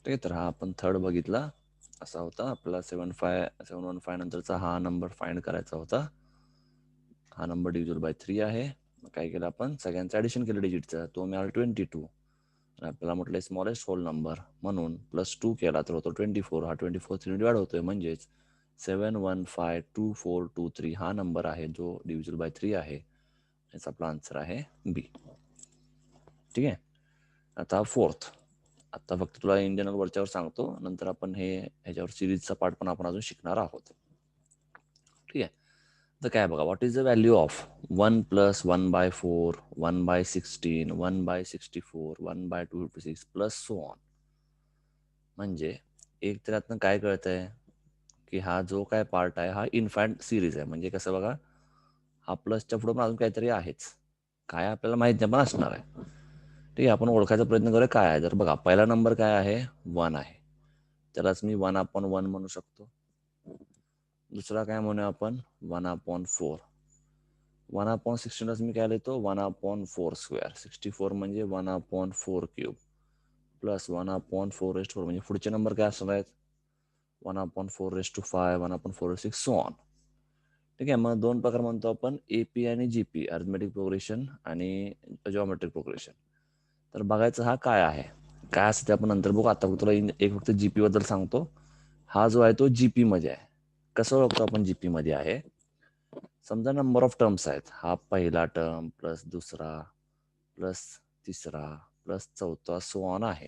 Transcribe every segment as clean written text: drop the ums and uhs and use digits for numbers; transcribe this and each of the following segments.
ठीक आहे. तर हा आपण थर्ड बघितला. असा होता आपला 715 नंतरचा हा नंबर फाइंड करायचा होता. हा नंबर डिव्हिजिबल बाय 3 आहे. मग काय केलं आपण सगळ्यांचं ॲडिशन केलं डिजिटचं. तो मिळाला 22. आणि आपल्याला म्हटलं स्मॉलेस्ट होल नंबर म्हणून +2 केला तर होतो 24. हा 24 3 डिवाइड होतोय म्हणजेच 7152423 हा नंबर आहे जो डिव्हिजिबल बाय 3 आहे. याचा आपला आन्सर आहे बी. ठीक आहे. आता फोर्थ. आता फक्त तुला इन जनरल वरच्यावर सांगतो, नंतर आपण ह्याच्यावर सिरीजचा पार्ट पण आपण अजून शिकणार आहोत. ठीक आहे. तर काय बघा, what is the value of 1 + 1/4, 1/16, 1/64, 1/256 plus so on. म्हणजे एक तर यातनं काय कळतंय की हा जो काय पार्ट आहे हा इन्फायनाइट सिरीज आहे. म्हणजे कसं बघा, हा प्लसच्या पुढे पण अजून काहीतरी आहेच. काय आपल्याला माहित नाही पण असणार आहे. ठीक आहे. आपण ओळखायचा प्रयत्न करूया काय आहे. तर बघा पहिला नंबर काय आहे 1 आहे. त्यालाच मी 1/1 म्हणू शकतो. दुसरा काय म्हणूया आपण 1/4. 1/16 मी काय लिहितो 1/4². 64 म्हणजे 1/4³ प्लस 1/4⁴ म्हणजे पुढचे नंबर काय असणार आहेत 1/4⁵, 1/4⁵ सो ऑन. ठीक आहे. मग दोन प्रकार म्हणतो आपण एपी आणि जीपी, अरिथमेटिक प्रोग्रेशन आणि जॉमेट्रिक प्रोग्रेशन. तर बघायचं हा काय आहे, काय असतं ते आपण नंतर बघू. आता तुला एक फक्त जीपी बद्दल सांगतो. हा जो आहे तो जीपी मध्ये आहे. कसं ओळखतो आपण जीपी मध्ये आहे, समजा नंबर ऑफ टर्म्स आहेत. हा पहिला टर्म प्लस दुसरा प्लस तिसरा प्लस चौथा सो ऑन आहे.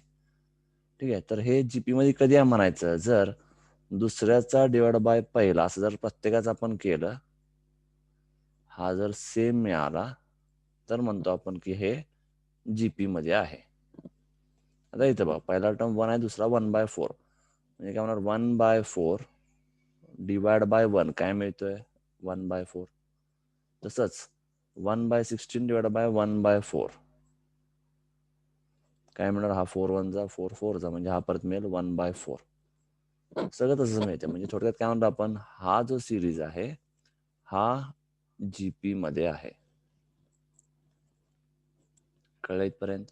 ठीक आहे. तर हे जीपी मध्ये कधी आहे म्हणायचं, जर दुसऱ्याचा डिवाइड बाय पहिला असं जर प्रत्येकाचं आपण केलं, हा जर सेम मिळाला तर म्हणतो आपण की हे जीपी मध्ये आहे. आता इथं बघा पहिला टर्म 1 आहे, दुसरा 1/4 म्हणजे काय होणार 1/4 डिवाइड बाय 1 काय मिळतोय 1/4. तसंच 1/16 डिवाइड बाय 1/4 काय मिळणार, हा 4 1 जा 4 4 जा म्हणजे हा परत मिळेल 1/4. सगळं तसंच मिळते. म्हणजे थोडक्यात काय म्हणतो आपण, हा जो सिरीज आहे हा जीपी मध्ये आहे. कळलं इथपर्यंत?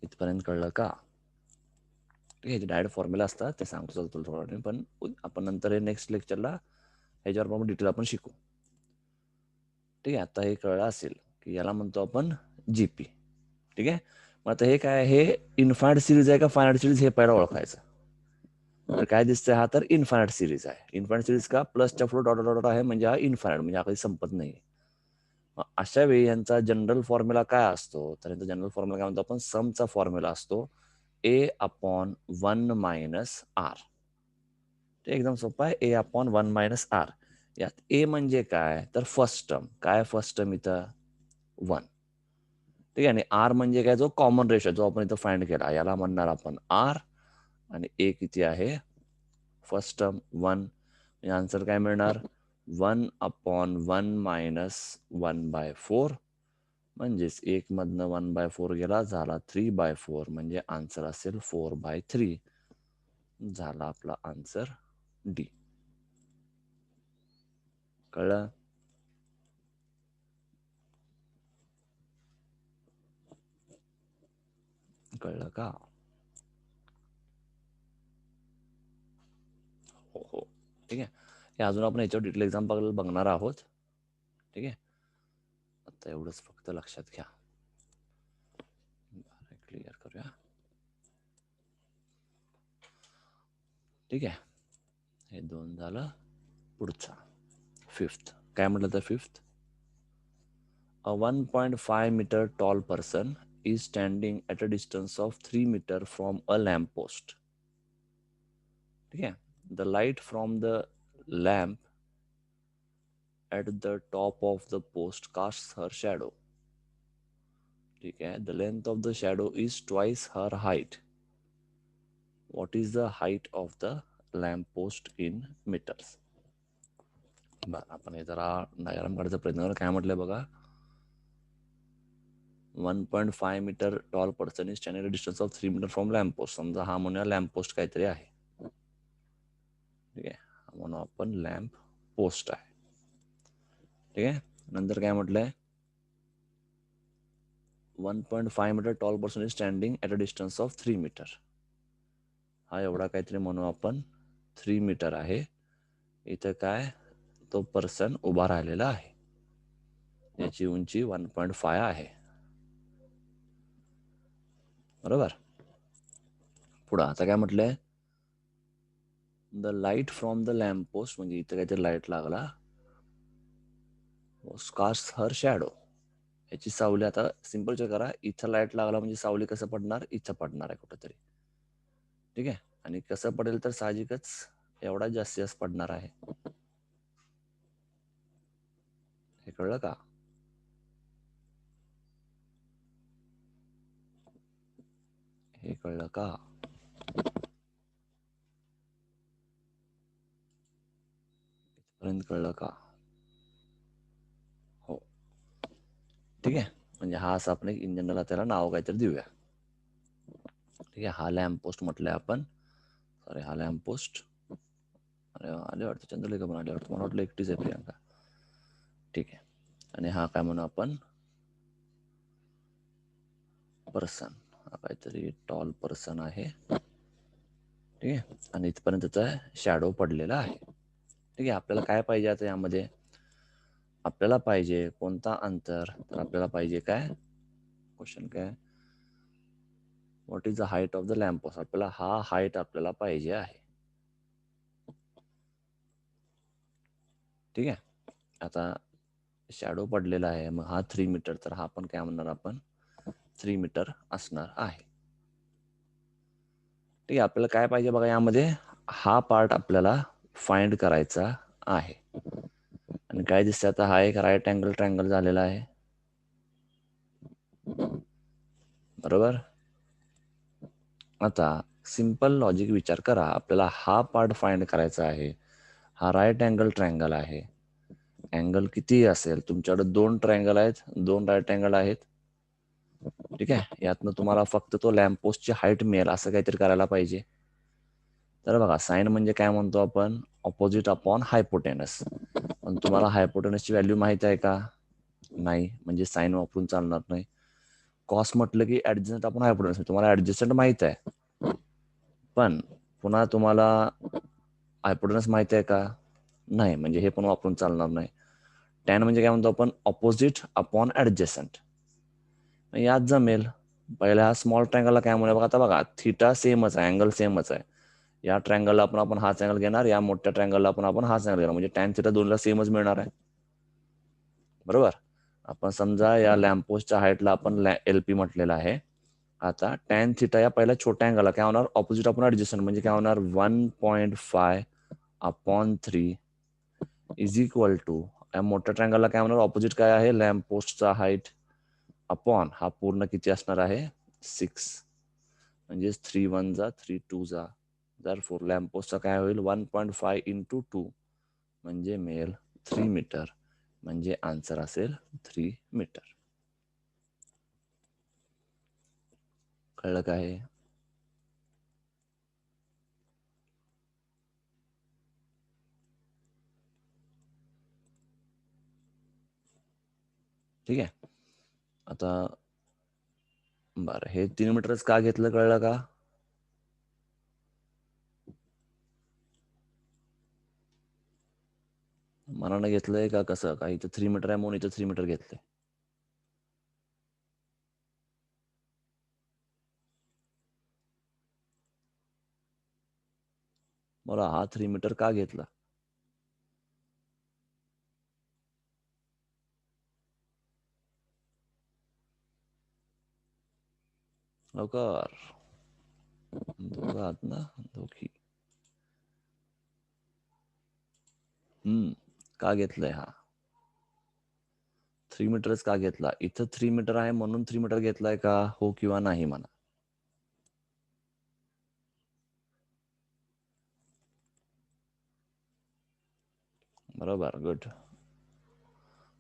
इथपर्यंत कळलं का? ठीक आहे. डायरेक्ट फॉर्म्युला असतात ते सांगतो तुला थोडा वेळ, पण आपण नंतर हे नेक्स्ट लेक्चरला ह्याच्यावर आपण डिटेल आपण शिकू. ठीक आहे. आता हे कळलं असेल की याला म्हणतो आपण जीपी. ठीक आहे. मग आता हे काय, हे इन्फायनाइट सिरीज आहे का फायनाइट सिरीज हे पहिला ओळखायचं. तर काय दिसतंय, हा तर इन्फायनाइट सिरीज आहे. इन्फायनाइट सिरीज का, प्लसच्या पुढे डॉट डॉट आहे म्हणजे हा इन्फायनाइट म्हणजे हा कधी संपत नाही. अशा वेळी यांचा जनरल फॉर्म्युला काय असतो, तर यांचा जनरल फॉर्म्युला काय म्हणतो आपण, समचा फॉर्म्युला असतो A/1 - R. ते एकदम सोपं आहे, A/1 - R. यात ए म्हणजे काय तर फर्स्ट टर्म. काय फर्स्ट टर्म इथं 1. ठीक आहे. आणि आर म्हणजे काय, जो कॉमन रेशो जो आपण इथं फाइंड केला याला म्हणणार आपण आर. आणि ए किती आहे फर्स्ट टर्म 1. म्हणजे आन्सर काय मिळणार 1/1 - 1/4. म्हणजेच 1 मधनं 1/4 गेला, झाला 3/4 म्हणजे आन्सर असेल 4/3. झाला आपला आन्सर डी. कळलं? कळलं का? हो हो. ठीक आहे. हे अजून आपण याच्यावर डिटेल एक्झाम बघणार आहोत. ठीक आहे. आता एवढंच फक्त लक्षात घ्या. क्लिअर करूया. ठीक आहे. हे 2 झालं. पुढचा फिफ्थ काय म्हटलं तर fifth, a 1.5 meter tall person is standing at a distance of 3 meter from a lamp post. ठीक आहे. The light from the lamp at the top of the post casts her shadow. ठीक आहे. The length of the shadow is twice her height. What is the height of the lamp post in meters? बरं, आपण हे जरा diagram काढायचा प्रयत्न करा. काय म्हटलंय बघा, 1.5 meter tall person is standing at a distance of 3 meter from lamp post. समजा हा म्हणूया लॅम्प पोस्ट काहीतरी आहे. ठीक आहे. हा म्हणू आपण लॅम्प पोस्ट आहे. ठीक आहे. नंतर काय म्हटलंय 1.5 meter tall person is standing at a distance of 3 meter. हा एवढा काहीतरी म्हणू आपण 3 मीटर आहे. इथं काय तो पर्सन उभा राहिलेला आहे, याची उंची 1.5 आहे. बरोबर. पुढं आता काय म्हटलंय, the light from the lamp post, म्हणजे इथं काहीतरी लाईट लागला, कास्ट हर शॅडो, याची सावली. आता सिंपल चेक करा, इथं लाईट लागला म्हणजे सावली कसं पडणार, इथं पडणार आहे कुठेतरी. ठीक आहे, आणि कसं पडेल तर साहजिकच एवढा जास्तीत जास्त पडणार आहे. हे कळलं का? हे कळलं का? इथपर्यंत कळलं का? हो. ठीक आहे, म्हणजे हा असं आपण एक इंजिनला त्याला नाव काहीतरी देऊया. ठीक आहे, हा लॅम्प पोस्ट म्हटलंय आपण. सॉरी, हा लॅम्प पोस्ट. अरे आले वाटतं, चंद्रलेखा पण आले वाटतं, मला वाटलं एकटीच आहे प्रियांका. ठीक आहे, आणि हा काय म्हणू आपण, पर्सन. हा काहीतरी टॉल पर्सन आहे. ठीक आहे, आणि इथपर्यंत त्याचा शॅडो पडलेला आहे. ठीक आहे, आपल्याला काय पाहिजे आता यामध्ये, आपल्याला पाहिजे कोणता अंतर, तर आपल्याला पाहिजे काय, क्वेश्चन काय, what is the height of the lamp post. आपल्याला हा हाईट आपल्याला पाहिजे आहे. ठीक आहे, आता शॅडो पडलेला आहे, मग हा 3 मीटर, तर हा पण काय म्हणणार आपण, 3 मीटर असणार आहे. ठीक आहे, आपल्याला काय पाहिजे बघा यामध्ये, हा पार्ट आपल्याला फाइंड करायचा आहे. आणि काय दिसतं आता, हा एक राईट अँगल ट्रायंगल झालेला आहे. बरोबर. आता सिंपल लॉजिक विचार करा, आपल्याला हा पार्ट फाइंड करायचा आहे. हा राईट अँगल ट्रायंगल आहे. अँगल किती असेल, तुमच्याकडे 2 ट्रायंगल आहेत, 2 राईट अँगल आहेत. ठीक आहे, यातनं तुम्हाला फक्त तो लॅम्प पोस्टची हाईट मिळेल असं काहीतरी करायला पाहिजे. तर बघा, साइन म्हणजे काय म्हणतो आपण, ऑपोजिट अपॉन हायपोटेनस. पण तुम्हाला हायपोटेनसची व्हॅल्यू माहित आहे का? नाही, म्हणजे साइन वापरून चालणार नाही. कॉस म्हटलं की ऍडजस्टंट आपण हायपोटेनस, तुम्हाला ऍडजस्टंट माहित आहे, पण पुन्हा तुम्हाला हायपोटेनस माहित आहे का? नाही, म्हणजे हे पण वापरून चालणार नाही. टॅन म्हणजे काय म्हणतो आपण, ऑपोजिट अपॉन ऍडजस्टंट. यात जमेल. पहिल्या हा स्मॉल ट्रायंगलला काय म्हणूया बघा, आता बघा थिटा सेमच आहे, अँगल सेमच आहे. या ट्रायंगलला आपण हाच अँगल घेणार, या मोठ्या ट्रायंगलला आपण हाच अँगल घेणार, म्हणजे टॅन थिटा दोनला सेमच मिळणार आहे. बरोबर. आपण समजा या लॅम्पोस्टच्या हाईटला आपण एलपी म्हटलेला आहे. आता टॅन थिटा या पहिल्या छोट्या अँगलला काय होणार, ऑपोजिट अपॉन ऍडजस्टंट, म्हणजे काय होणार 1.5 अपॉन 3 इज इक्वल टू, या मोठ्या ट्रायंगलला काय होणार, ऑपोजिट काय आहे, लॅम्पोस्टचा हाईट अपॉन हा पूर्ण किती असणार आहे 6, म्हणजे 3 1 जा 3 2 जा, जर फोर लॅम्पोस्टचा काय होईल 1.5 इंटू 2, म्हणजे मिळेल 3 मीटर, म्हणजे आन्सर असेल 3 मीटर. कळलं काय? ठीक आहे, आता बरं, हे 3 मीटरच का घेतलं कळलं का? मनानं घेतलंय का कसं, का इथं 3 मीटर आहे म्हणून इथं 3 मीटर घेतलंय? मला हा 3 मीटर का घेतला? लवकर, दोघं आहात ना, दोघी. का घेतलंय हा 3 मीटरच का घेतला? इथं 3 मीटर आहे म्हणून 3 मीटर घेतलाय का? हो किंवा नाही म्हणा. बरोबर, गुड.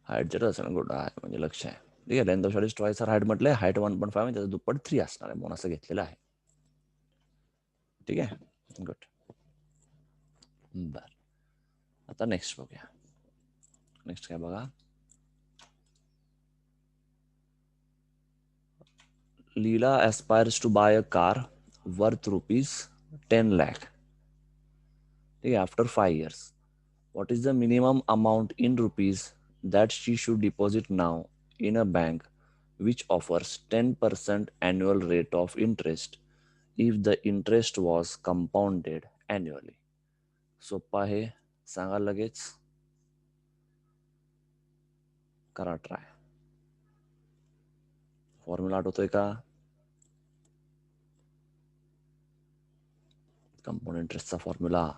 हाईट जर असेल गुड आहे, म्हणजे लक्ष आहे. ठीक आहे, length of shot is twice height म्हटलंय, हाईट 1.5 म्हणजे त्याचं दुप्पट 3 असणार आहे म्हणून असं घेतलेलं आहे. ठीक आहे, गुड. बर, आता नेक्स्ट बघूया. नेक्स्ट काय बघा, लीला aspires to buy a car worth rupees 10 lakh. ठीक आहे. After 5 years, what is the minimum amount in rupees that she should deposit now in a bank which offers 10% annual rate of interest if the interest was compounded annually? सोप्पा आहे, सांगा लगेच, करा try. Formula आठवतोय का? Compound इंटरेस्टचा formula.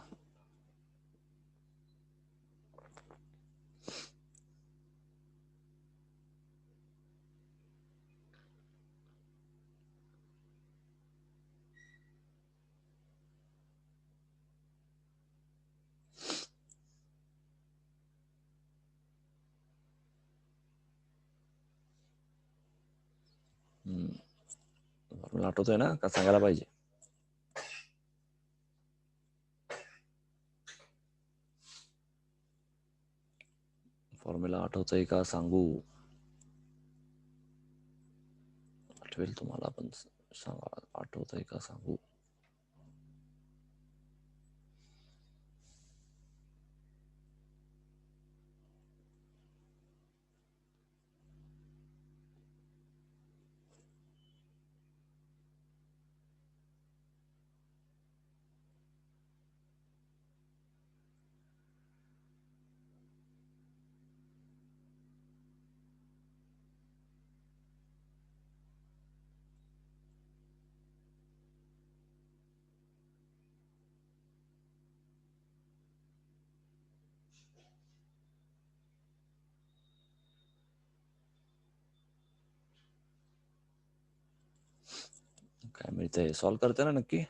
Formula आठवतोय ना, का सांगायला पाहिजे? फॉर्म्युला आठवतोय का सांगू? आठवेल तुम्हाला, पण सांगा, आठवतोय का सांगू? काय मिळतंय? सॉल्व करते ना नक्की?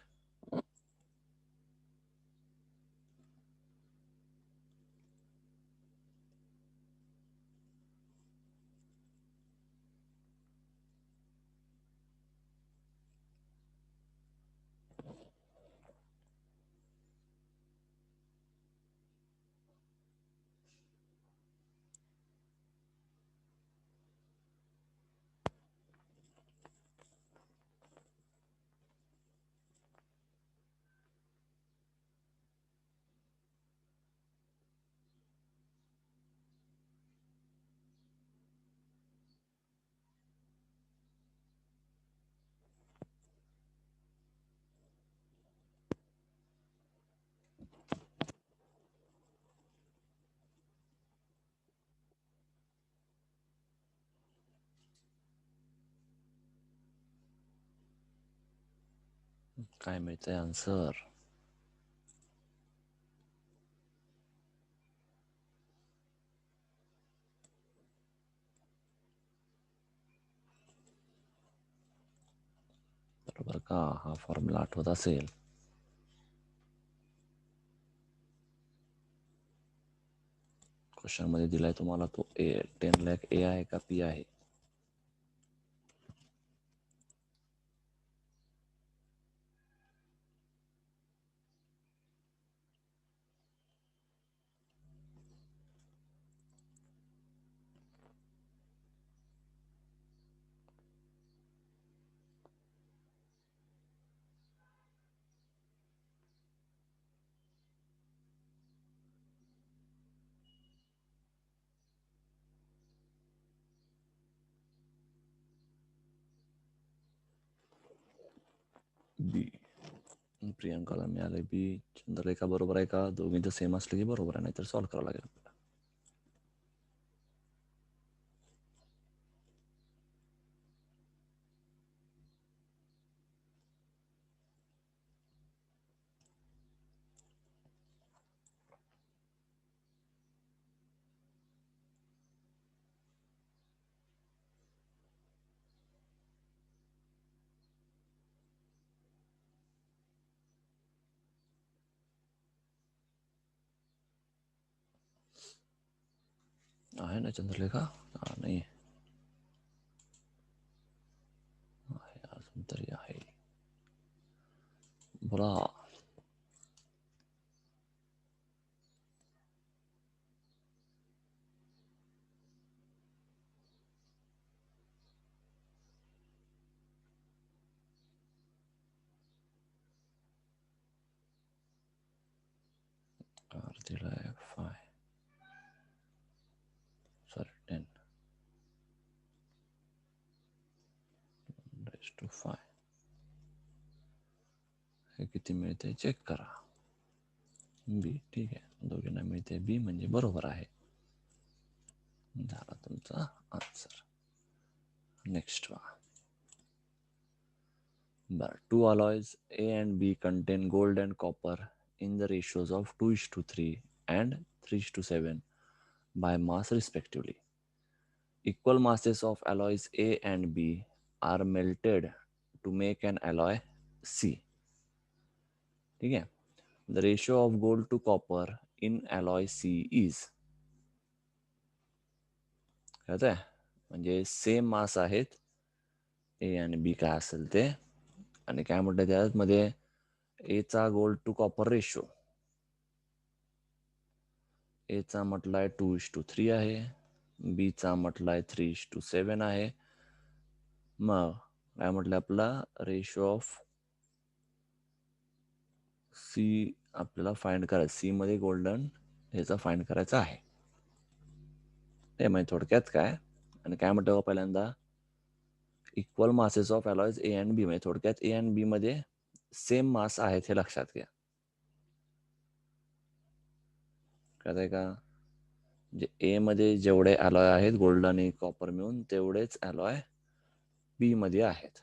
काय मिळतंय आन्सर? बरोबर का? हा फॉर्म्युला आठवत असेल. क्वेश्चन मध्ये दिलाय तुम्हाला तो 10 लाख ए आहे का पी आहे? बी. प्रियांकाला मिळाले बी. चंद्रलेखा बरोबर आहे का? दोघींचं सेम असलं की बरोबर आहे, नाहीतर सॉल्व करावं लागेल. आहे ना चंद्रलेखा? नाही आहे, अजून तरी आहे. बोला. दिला आहे 5 सॉरी 10 raised to 5. हे किती मिळते चेक करा. बी. ठीक आहे, दोघींना मिळते बी म्हणजे बरोबर आहे. झाला तुमचा आन्सर. नेक्स्ट वा. बर, 2 alloys A and B contain gold and copper in the ratios of 2:3 and 3:7 by mass respectively. Equal masses of alloys A and B are melted to make an alloy C. ठीक है. The ratio of gold to copper in alloy C is, कळत आहे, म्हणजे same mass आहेत ए आणि बी काय असेल ते, आणि काय म्हटलं त्यामध्ये ए चा गोल्ड टू कॉपर रेशो, ए चा म्हटलाय 2:3 आहे, बी चा म्हटलाय 3:7 आहे. मग काय म्हटलं, आपला रेशो ऑफ सी आपल्याला फाइंड करायचं, सी मध्ये गोल्डन ह्याचा फाइंड करायचा आहे. ते म्हणजे थोडक्यात काय, आणि काय म्हटलं पहिल्यांदा, equal masses of alloys A and B, म्हणजे थोडक्यात ए अँड बी मध्ये सेम मास आहेत हे लक्षात घ्या. कळतंय का, म्हणजे ए मध्ये जेवढे अलॉय आहेत गोल्ड आणि कॉपर मिळून तेवढेच अलॉय बी मध्ये आहेत.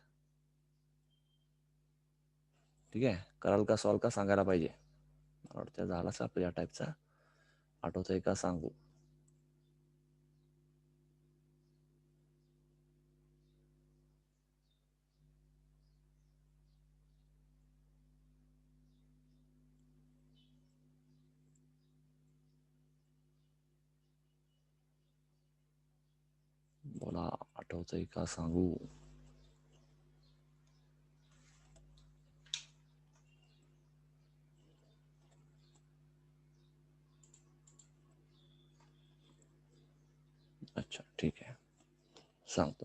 ठीक आहे, कराल का सॉल्व का सांगायला पाहिजे, मला वाटतं झालाच आपल्या या टाईपचा. आठवतंय का सांगू. बोला, आठवतंय का सांगू. अच्छा ठीक आहे, सांगतो.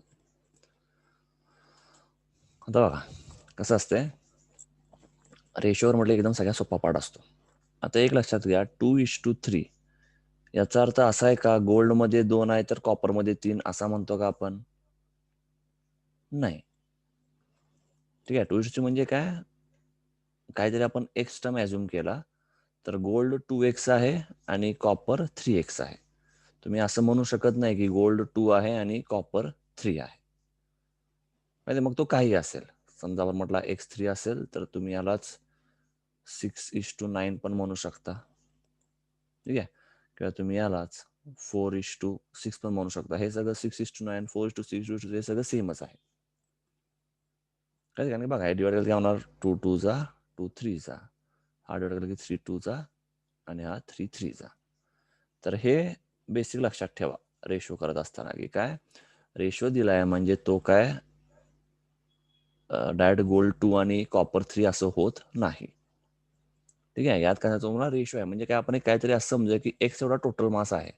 आता बघा कसं असतंय, रेशोवर म्हटलं एकदम सगळ्यात सोपा पार्ट असतो. आता एक लक्षात घ्या, 2:3, याचा अर्थ असा आहे का गोल्ड मध्ये 2 आहे तर कॉपर मध्ये 3 असा म्हणतो का आपण, नाही. ठीक आहे, 2:3 म्हणजे काय, काहीतरी आपण एक्स टर्म ऍझ्युम केला तर गोल्ड 2x आहे आणि कॉपर 3x आहे. तुम्ही असं म्हणू शकत नाही की गोल्ड 2 आहे आणि कॉपर 3 आहे. म्हणजे मग तो काही असेल, समजा आपण म्हटला x3 असेल तर तुम्ही यालाच 6:9 पण म्हणू शकता. ठीक आहे, किंवा तुम्ही यालाच 4:6 पण म्हणू शकता. हे सगळं 6:9, 4:6 हे सगळं सेमच आहे. काय कारण बघा, हे डिवाइड केलं काय होणार, 2 2 जा 2 3 जा, हा डिवाइड केला की 3 2 जा आणि हा 3 3 जा. तर हे बेसिक लक्षात ठेवा रेशो करत असताना, की काय रेशो दिलाय म्हणजे तो काय डायरेक्ट गोल्ड 2 आणि कॉपर 3 असं होत नाही. ठीक आहे, यात काय तुम्हाला रेशो आहे म्हणजे काय, आपण काहीतरी असं समजा की एक्स एवढा टोटल मास आहे.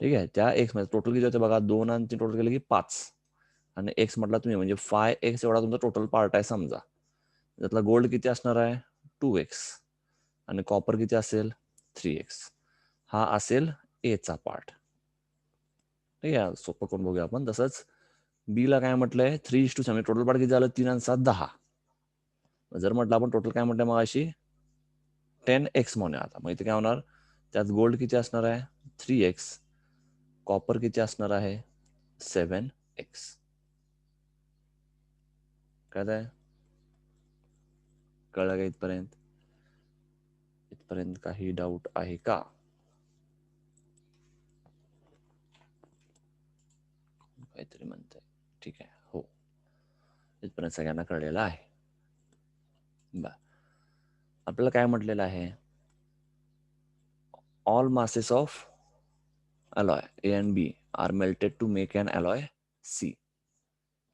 ठीक आहे, त्या एक्स मध्ये टोटल किती होते बघा, 2 आणि 3 टोटल केलं की 5, आणि एक्स म्हटला तुम्ही म्हणजे 5x एवढा तुमचा टोटल पार्ट आहे समजा. त्यातला गोल्ड किती असणार आहे, 2x, आणि कॉपर किती असेल, 3x. हा असेल ए चा पार्ट. ठीक आहे, सोपं करून बघूया आपण. तसंच बी ला काय म्हटलंय, 3:7, टोटल पार्ट किती झालं, 3 आणि 7 10. जर म्हटलं आपण टोटल काय म्हटलं मग अशी 10x म्हणूया. आता मग इथे काय होणार, त्यात गोल्ड किती असणार आहे, 3x, कॉपर किती असणार आहे, 7x. काय कळलं का इथपर्यंत? इथपर्यंत काही डाऊट आहे का? काहीतरी म्हणतंय. ठीक आहे, हो, इथपर्यंत सगळ्यांना कळलेलं आहे. बर, आपल्याला काय म्हटलेलं आहे, all masses of alloy A and B are melted to make an alloy C.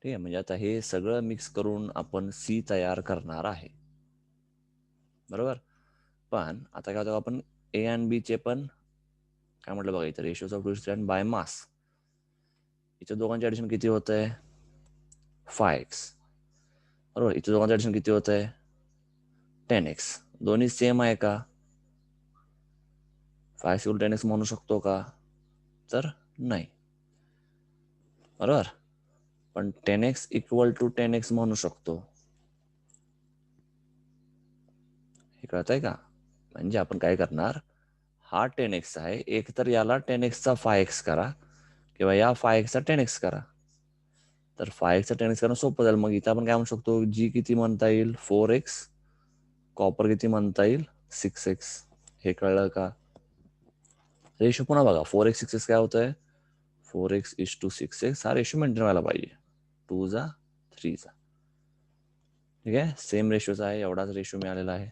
ठीक आहे, म्हणजे आता हे सगळं मिक्स करून आपण C तयार करणार आहे, बरोबर. पण आता काय होतं, आपण ए आणि बी चे पण काय म्हटलं बघा, इथे रेशोज ऑफ 2:3 बाय मास, इथे दोघांचे ऍडिशन किती होत आहे, 5x, बरोबर. इथे दोघांचे ऍडिशन किती होत आहे, 10x. दोन्ही सेम आहे का, 5x = 10x म्हणू शकतो का? तर नाही, बरोबर. पण 10x = 10x म्हणू शकतो. हे कळतंय का? म्हणजे आपण काय करणार, हा 10x आहे, एक तर याला 10x चा 5x करा किंवा या 5x चा 10x करा. तर 5x चा 10x करणं सोपं जाईल. मग इथं आपण काय म्हणू शकतो, जी किती म्हणता येईल 4x, कॉपर किती म्हणता येईल 6x. हे कळलं का? रेशो पुन्हा बघा, 4x 6x काय होतंय, 4x:6x. हा रेशो मेंटेन व्हायला पाहिजे. 2 जा 3 जा. ठीक आहे, सेम रेशोचा आहे, एवढाच रेशो मिळालेला आहे.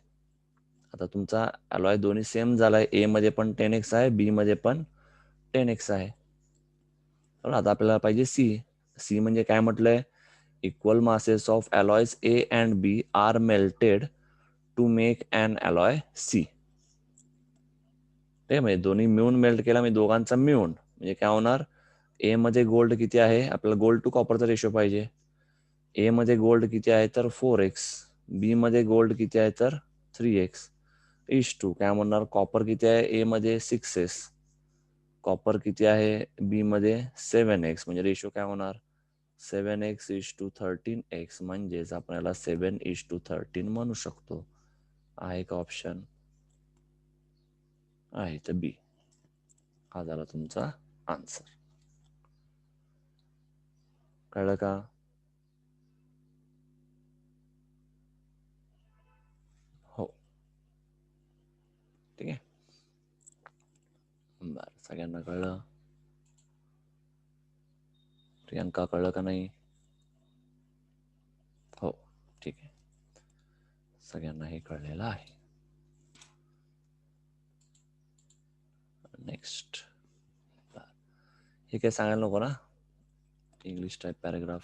आता तुमचा अलॉय दोन्ही सेम झालाय, ए मध्ये पण 10x आहे, बी मध्ये पण 10x आहे. बरोबर. आता आपल्याला पाहिजे सी म्हणजे काय म्हटलंय, equal masses of alloys A and B are melted to make an alloy C. ते म्हणजे दोन्ही मिळून मेल्ट केला, म्हणजे दोघांचा मिळून, म्हणजे काय होणार, ए मध्ये गोल्ड किती आहे, आपल्याला गोल्ड टू कॉपरचा रेशो पाहिजे. ए मध्ये गोल्ड किती आहे तर 4x, बी मध्ये गोल्ड किती आहे तर 3x इज टू काय म्हणणार, कॉपर किती आहे ए मध्ये 6s, कॉपर किती आहे बी मध्ये 7x, म्हणजे रेशो काय होणार 7x:13x. म्हणजेच आपण याला 7:13 म्हणू शकतो. आहे का ऑप्शन? आहे, तर बी हा झाला तुमचा आन्सर. कळलं का? हो, ठीक आहे. बर, सगळ्यांना कळलं? प्रियांका कळलं का नाही? हो, ठीक आहे, सगळ्यांना हे कळलेलं आहे. नेक्स्ट, हे काय सांगायला नको ना, इंग्लिश टाईप पॅराग्राफ.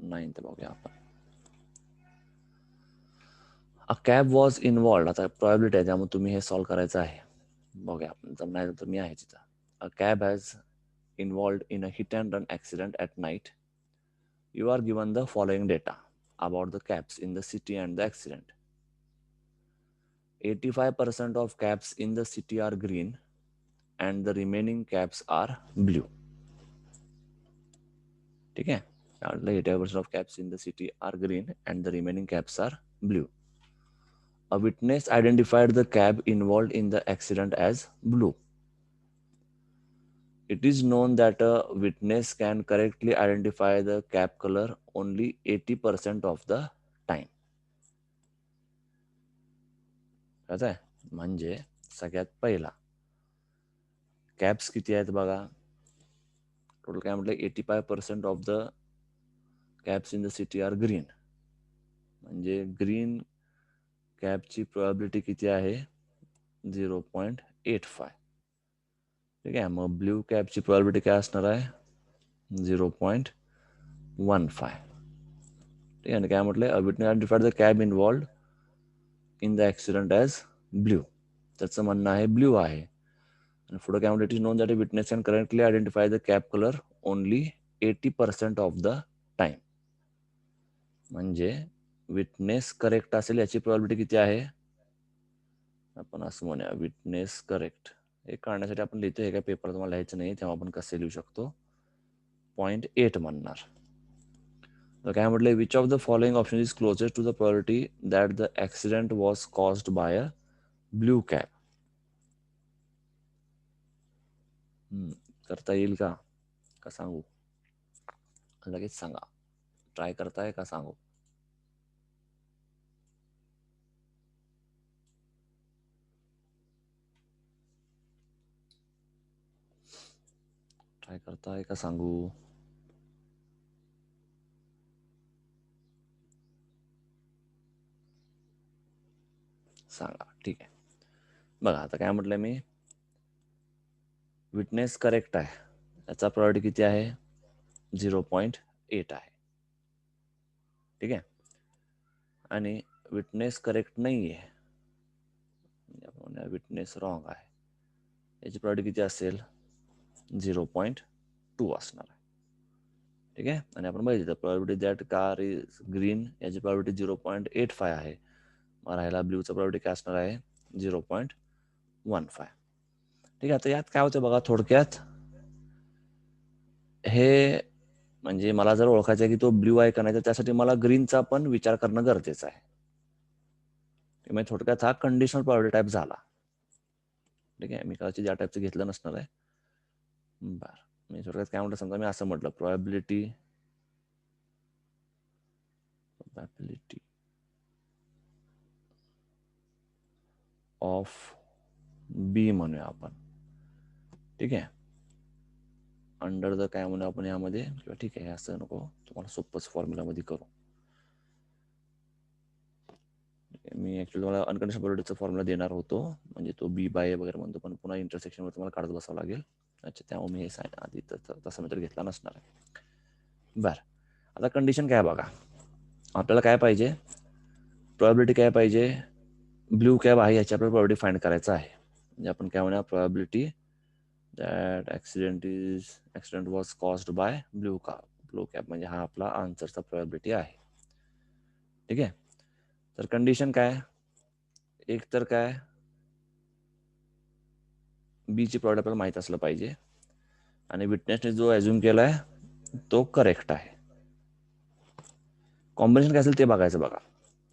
9th बघूया आपण. अ कॅब वॉज इन्व्हॉल्ड. आता प्रॉबिलिटी आहे, त्यामुळे तुम्ही हे सॉल्व्ह करायचं आहे. बघूया आपण, जर नाही तर मी आहे तिथं. A cab has involved in a hit and run accident at night. You are given the following data about the cabs in the city and the accident. 85% of cabs in the city are green and the remaining cabs are blue. ठीक है, 85% of cabs in the city are green and the remaining cabs are blue. A witness identified the cab involved in the accident as blue. It is known that a witness can correctly identify the cab color only 80% of the time. कळत आहे? म्हणजे सगळ्यात पहिला cabs किती आहेत बघा, total काय म्हटलं 85% of the cabs in the city are green. म्हणजे ग्रीन कॅबची प्रोबॅबिलिटी किती आहे 0.85. ठीक आहे, मग ब्ल्यू कॅबची प्रोबॅबिलिटी काय असणार आहे 0.15. ठीक आहे, काय म्हटलंय, a witness identified the cab involved in the accident as blue. त्याचं म्हणणं आहे ब्ल्यू आहे. आणि पुढे काय म्हटलं, it is known that a witness can correctly identify the cab colour only 80% of the time. म्हणजे विटनेस करेक्ट असेल याची प्रोबॅबिलिटी किती आहे, आपण असं म्हणूया विटनेस करेक्ट. हे काढण्यासाठी आपण लिहितो, हे काय पेपर तुम्हाला लिहायचं नाही, तेव्हा आपण कसे लिहू शकतो 0.8 म्हणणार. तर काय म्हटलंय, which of the following option is closest to the probability that the accident was caused by a blue cab. करता येईल का सांगू, लगेच सांगा. ट्राय करताय का सांगू? ट्राय करताय का सांगू? सांगा, ठीक आहे. बघा आता काय म्हटलंय मी, विटनेस करेक्ट आहे, याचा प्रोबॅबिलिटी किती आहे 0.8 आहे. ठीक आहे, आणि विटनेस करेक्ट नाही आहे, विटनेस रॉंग आहे, याची प्रोबॅबिलिटी किती असेल 0.2 असणार आहे. ठीक आहे, आणि आपण बघितलं probability that car is green, याची प्रोबॅबिलिटी 0.85 आहे. मग राहिला ब्ल्यूचा प्रोबॅबिलिटी काय असणार आहे 0.15. ठीक आहे. आता यात काय होतं बघा, थोडक्यात हे म्हणजे मला जर ओळखायचं आहे की तो ब्ल्यू आहे का नाही, तर त्यासाठी मला ग्रीनचा पण विचार करणं गरजेचं आहे. म्हणजे थोडक्यात हा कंडिशनल प्रोबॅबिलिटी टाईप झाला. ठीक आहे. मी कदाचित या टाईपचं घेतलं नसणार आहे. बरं, मी थोडक्यात काय म्हटलं, समजा मी असं म्हटलं प्रोबॅबिलिटी ऑफ बी म्हणूया आपण. ठीक आहे. अंडर द काय म्हणूया आपण यामध्ये, किंवा ठीक आहे असं नको, तुम्हाला सोपंच फॉर्म्युलामध्ये करू. मी ऍक्च्युअली तुम्हाला अनकंडिशनल प्रोबॅबिलिटीचा फॉर्म्युला देणार होतो, म्हणजे तो बी बाय वगैरे म्हणतो, पण पुन्हा इंटरसेक्शन वर तुम्हाला काढत बसावं लागेल. अच्छा, त्यामुळे मी हे आधी तसा मी तर घेतला नसणार आहे. बरं, आता कंडिशन काय बघा, आपल्याला काय पाहिजे, प्रोबॅबिलिटी काय पाहिजे, ब्ल्यू कॅब आहे याची आपल्याला प्रोबॅबिलिटी फाइंड करायचं आहे. म्हणजे आपण काय म्हणूया, probability that accident was caused bye blue cab, म्हणजे हा आपला आन्सरचा प्रोबॅबिलिटी आहे. ठीक आहे. तर कंडिशन काय, एक तर काय बी ची प्रोबॅबिलिटी आपल्याला माहित असलं पाहिजे, आणि विटनेसने जो ॲज्युम केलाय तो करेक्ट आहे. कॉम्बिनेशन काय असेल ते बघायचं बघा.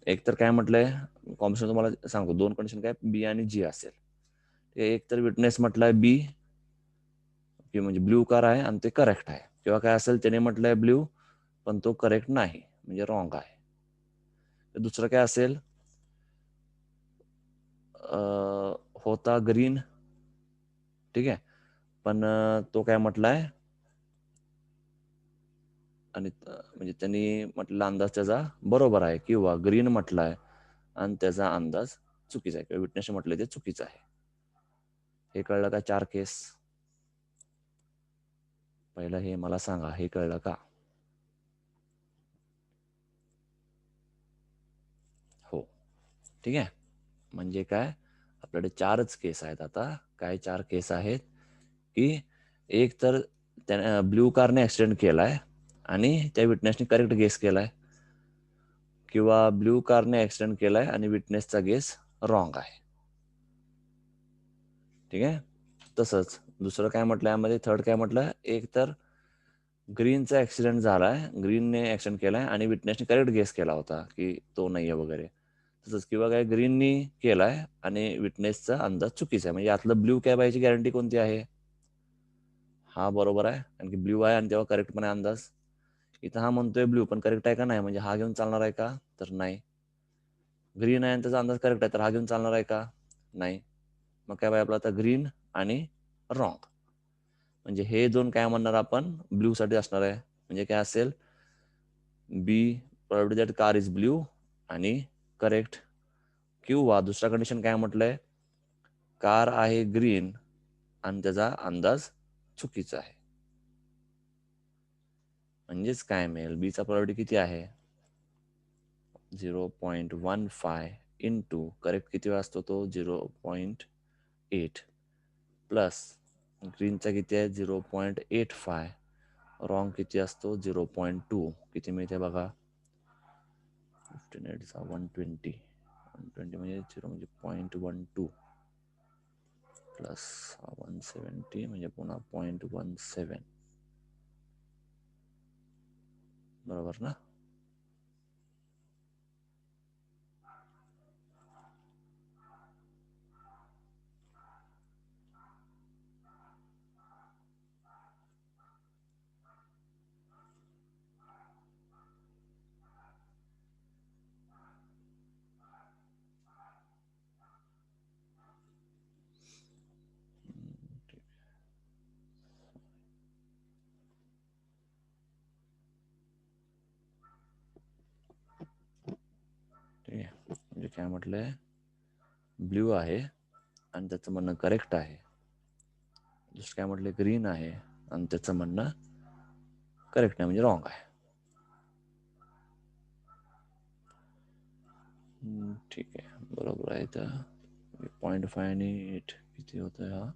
एक तर काय म्हटलंय, कॉम्बिनेशन तुम्हाला सांगतो, दोन कंडिशन काय, बी आणि जी असेल. एक तर विटनेस म्हटलंय बी, की म्हणजे ब्ल्यू कार आहे आणि ते करेक्ट आहे, किंवा काय असेल त्याने म्हटलंय ब्ल्यू पण तो करेक्ट नाही, म्हणजे रॉंग आहे. दुसरं काय असेल, होता ग्रीन, ठीक आहे, पण तो काय म्हटलाय, आणि म्हणजे त्यांनी म्हटलेला अंदाज त्याचा बरोबर आहे, किंवा ग्रीन म्हटलाय आणि त्याचा अंदाज चुकीचा आहे, किंवा विटनेस म्हटलंय ते चुकीचं आहे. हे कळलं का? 4 केस. पहिलं हे मला सांगा, हे कळलं का? हो, ठीक आहे. म्हणजे काय, आपल्याकडे 4च केस आहेत आता. काय 4 केस आहेत, की एक तर त्याने ब्ल्यू कारने ऍक्सिडेंट केलाय आणि त्या विटनेसने करेक्ट गेस केलाय, किंवा ब्ल्यू कारने ऍक्सिडेंट केलाय आणि विटनेसचा गेस रॉंग आहे. ठीक आहे. तसंच दुसरं काय म्हटलं यामध्ये, थर्ड काय म्हटलं, एक तर ग्रीनचा ऍक्सिडेंट झालाय, ग्रीनने ऍक्सिडेंट केलाय आणि विटनेसने करेक्ट गेस केला होता की तो नाहीये वगैरे, तसंच, किंवा काय ग्रीननी केलाय आणि विटनेसचा अंदाज चुकीचा आहे. म्हणजे यातलं ब्ल्यू कॅब याची गॅरंटी कोणती आहे, हा बरोबर आहे, कारण की ब्ल्यू आहे आणि तेव्हा करेक्ट पण आहे अंदाज. इथं हा म्हणतोय ब्ल्यू पण करेक्ट आहे का नाही, म्हणजे हा घेऊन चालणार आहे का, तर नाही. ग्रीन आहे आणि त्याचा अंदाज करेक्ट आहे, तर हा घेऊन चालणार आहे का, नाही. मग काय पाहिजे आपला आता, ग्रीन आणि रॉंग. म्हणजे हे दोन काय म्हणणार आपण, ब्ल्यू साठी असणार आहे. म्हणजे काय असेल, B probability that car is blue आणि करेक्ट, किंवा दुसरा कंडिशन काय म्हटलंय, कार आहे ग्रीन आणि त्याचा अंदाज चुकीचा आहे. म्हणजेच काय मिळेल, बीचा प्रोबॅबिलिटी किती आहे, 0.15 इंटू करेक्ट किती वेळा असतो तो 0.8 प्लस ग्रीनचा किती आहे 0.85, रॉंग किती असतो 0.2, किती मिळते बघा, 15 120 म्हणजे 0 म्हणजे 0.12 प्लस 170 म्हणजे पुन्हा 0.17, बरोबर ना. ठीक आहे. म्हणजे काय म्हटलंय, ब्ल्यू आहे आणि त्याचं म्हणणं करेक्ट आहे. दुसरं काय म्हटलं, ग्रीन आहे आणि त्याचं म्हणणं करेक्ट नाही, म्हणजे रॉंग आहे. ठीक आहे, बरोबर आहे. तर 0.5 आणि 8 किती होतं हा,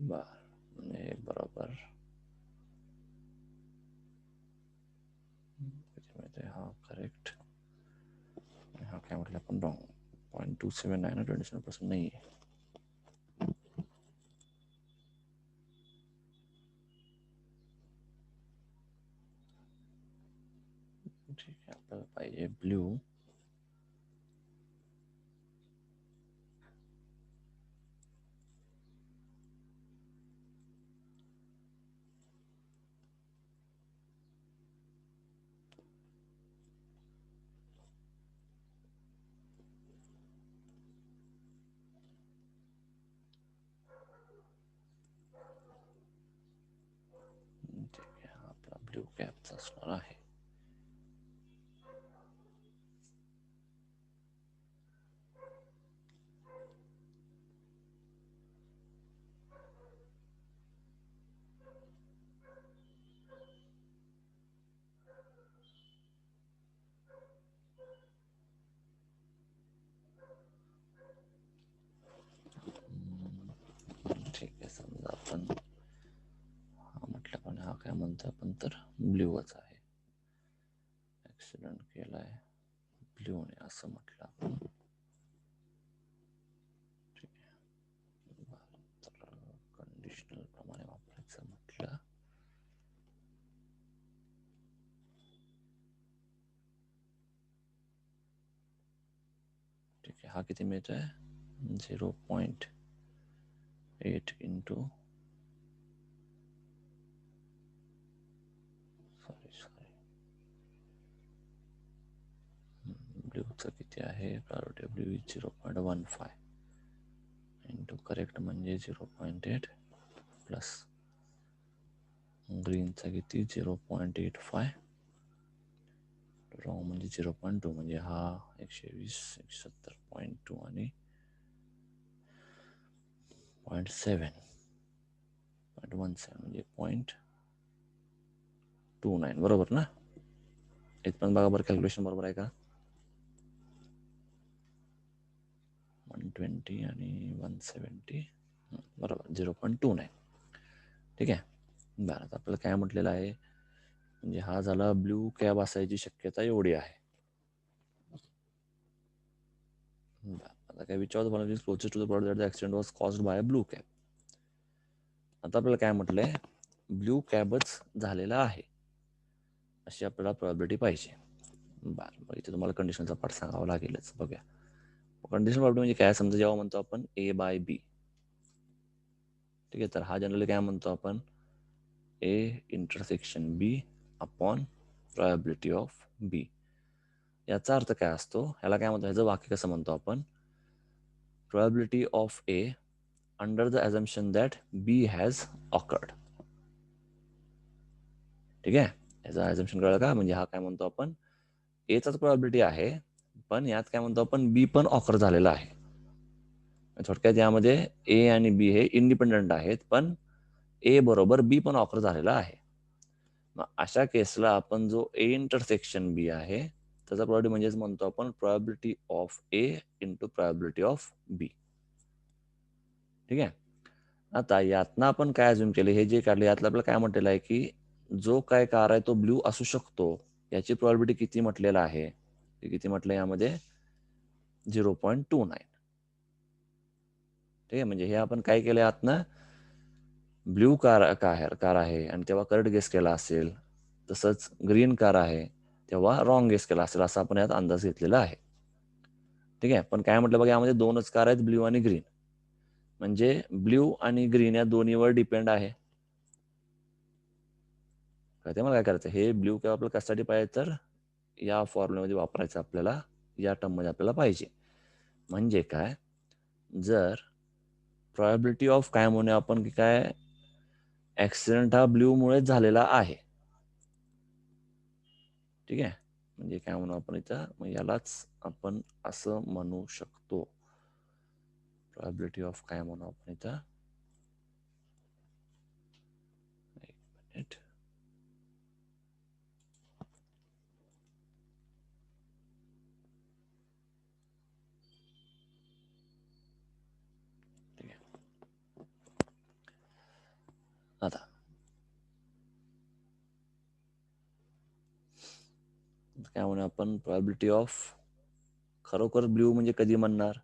म्हणजे बरोबर हा करेक्ट, हा काय म्हटलं आपण रॉंग. 0.27 आहे ना, 27% नाही आहे. ठीक आहे, आपल्याला पाहिजे ब्ल्यू. ठीक आहे, हा आपला ब्ल्यू कॅपचा असणार आहे. ठीक आहे, समजा आपण हा म्हटलं, पण हा काय म्हणतो आपण तर ब्ल्यूच आहे. ऍक्सिडेंट केलाय ब्ल्यूने असं म्हटलं आपण. ठीक आहे, तर कंडिशनल प्रमाणे वापरायचं म्हटलं. ठीक आहे, हा किती मिळतोय? 0.8 इंटू सॉरी ब्ल्यूचं किती आहे? प्रायोरिटी ब्ल्यू 0.15 इंटू करेक्ट म्हणजे 0.8 प्लस ग्रीनचा किती 0.85 रॉंग म्हणजे 0.2 म्हणजे हा 120 170.2 आणि 0.17 म्हणजे 0.29 बरोबर ना? इथपर्यंत बघा बरं, कॅल्क्युलेशन बरोबर आहे का? 120 आणि 170 बरोबर 0.29. ठीक आहे, बरं आता आपल्याला काय म्हटलेलं आहे, म्हणजे हा झाला ब्ल्यू कॅब असायची शक्यता एवढी आहे. आता काय विचारतो मला, closest to the plot that the accident was caused by blue cab. आता आपल्याला काय म्हटलंय, ब्ल्यू कॅबच झालेला आहे अशी आपल्याला प्रोबॅबिलिटी पाहिजे. बरं, मग इथे तुम्हाला कंडिशनचा पार्ट सांगावा लागेलच. बघूया, कंडिशन प्रॉब्लेम म्हणजे काय. समजा जेव्हा म्हणतो आपण A बाय B, ठीक आहे, तर हा जनरली काय म्हणतो आपण A intersection B upon probability of B. याचा अर्थ काय असतो, ह्याला काय म्हणतो, ह्याचं वाक्य कसं म्हणतो आपण, probability of A under the assumption that B has awkward. ठीक आहे, याचा अझम्पशन कळलं का? म्हणजे हा काय म्हणतो आपण, Aचाच प्रोबॅबिलिटी आहे, पण यात काय म्हणतो आपण B पण ऑकर झालेला आहे. थोडक्यात यामध्ये A आणि B हे इंडिपेंडंट आहेत, पण A बरोबर B पण ऑकर झालेला आहे. मग अशा केसला आपण जो A इंटरसेक्शन B आहे त्याचा प्रोबॅबिलिटी म्हणजेच म्हणतो आपण probability of A into probability of B. ठीक आहे, आता यातनं आपण काय अज्युम केले, हे जे काढले यातलं आपल्याला काय म्हटलेलं आहे की जो काय कार आहे तो ब्ल्यू असू शकतो, याची प्रोबॅबिलिटी किती म्हटलेलं आहे, किती म्हटलं यामध्ये 0.29. ठीक आहे, म्हणजे हे आपण काय केलं, आतनं ब्ल्यू कार आहे आणि तेव्हा करेक्ट गेस केला असेल, तसंच ग्रीन कार आहे तेव्हा रॉंग गेस केला असेल, असं आपण यात अंदाज घेतलेला आहे. ठीक आहे, पण काय म्हटलं बघा, यामध्ये दोनच कार आहेत, ब्ल्यू आणि ग्रीन, म्हणजे ब्ल्यू आणि ग्रीन या दोन्हीवर डिपेंड आहे. कळते मला काय करायचं, हे ब्ल्यू कॅब आपल्याला कशासाठी पाहिजे, तर या फॉर्म्युल्यामध्ये वापरायचं आपल्याला, या टर्ममध्ये आपल्याला पाहिजे. म्हणजे काय, जर प्रोबॅबिलिटी ऑफ काय म्हणूया आपण की काय ऍक्सिडेंट हा ब्ल्यू मुळे झालेला आहे. ठीक आहे, म्हणजे काय म्हणू आपण इथं, मग यालाच आपण असं म्हणू शकतो, प्रोबॅबिलिटी ऑफ काय म्हणू आपण इथं, एक मिनिट, ठीक आहे, काय म्हणू आपण, प्रोबॅबिलिटी ऑफ खरोखर ब्ल्यू म्हणजे कधी म्हणणार,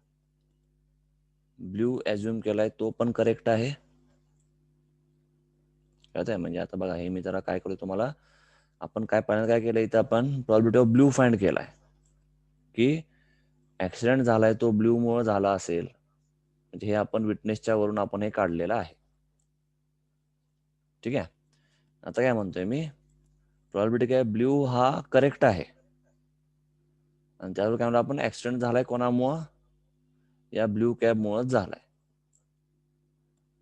ब्ल्यू ॲज्युम केलाय तो पण करेक्ट आहे. कळत आहे? म्हणजे आता बघा, हे मी जरा काय करू तुम्हाला, आपण काय पहिल्यांदा काय केलं इथं, आपण प्रोबॅबिलिटी ऑफ ब्ल्यू फाइंड केलाय की ऍक्सिडेंट झालाय तो ब्ल्यू मुळे झाला असेल, म्हणजे हे आपण विटनेसच्या वरून आपण हे काढलेलं आहे. ठीक आहे. आता काय म्हणतोय मी, प्रोबॅबिलिटी काय, ब्ल्यू हा करेक्ट आहे, आणि त्यावर काय म्हणतो आपण, ऍक्सिडेंट झालाय कोणामुळं, या ब्ल्यू कॅब मुळेच झालाय.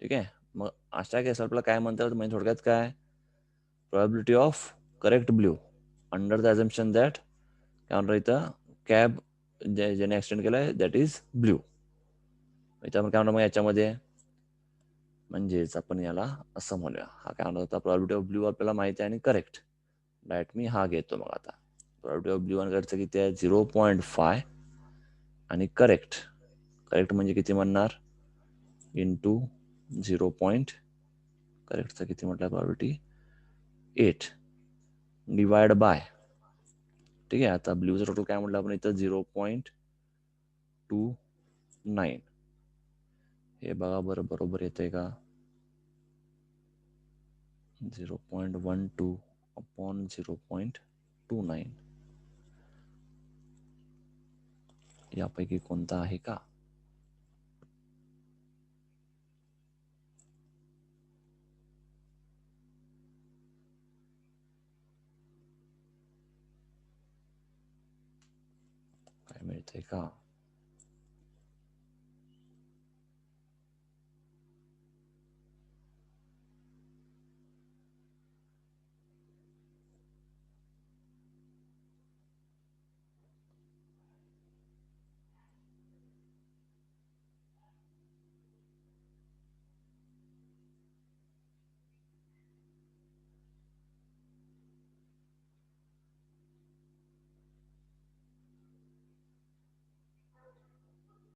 ठीक आहे. मग अशा केस आपल्याला काय म्हणतात, म्हणजे थोडक्यात काय, probability of correct blue under the assumption that, काय म्हणतो इथं, कॅब ज्याने ऍक्सिडेंट केलाय दॅट इज ब्ल्यू. याच्यामध्ये काय म्हणतो मग याच्यामध्ये, म्हणजेच आपण याला असं म्हणूया, हा काय म्हणतो, प्रोबॅबिलिटी ऑफ ब्ल्यू आपल्याला माहिती आहे आणि करेक्ट, डायरेक्ट मी हा घेतो. मग आता प्रोबॅबिलिटी ऑफ ब्ल्यू आणि करेक्टचं किती आहे, 0.5, आणि करेक्ट म्हणजे किती म्हणणार, इंटू 0. करेक्टचं किती म्हटलं, प्रोबॅबिलिटी 8 डिवाइड बाय, ठीक आहे. आता ब्ल्यूचं टोटल काय म्हटलं आपण इथं, 0.29. हे बघा बरं बरोबर येतंय का, 0.12 अपॉन 0.29 यापैकी कोणता आहे का? काय मिळतंय का?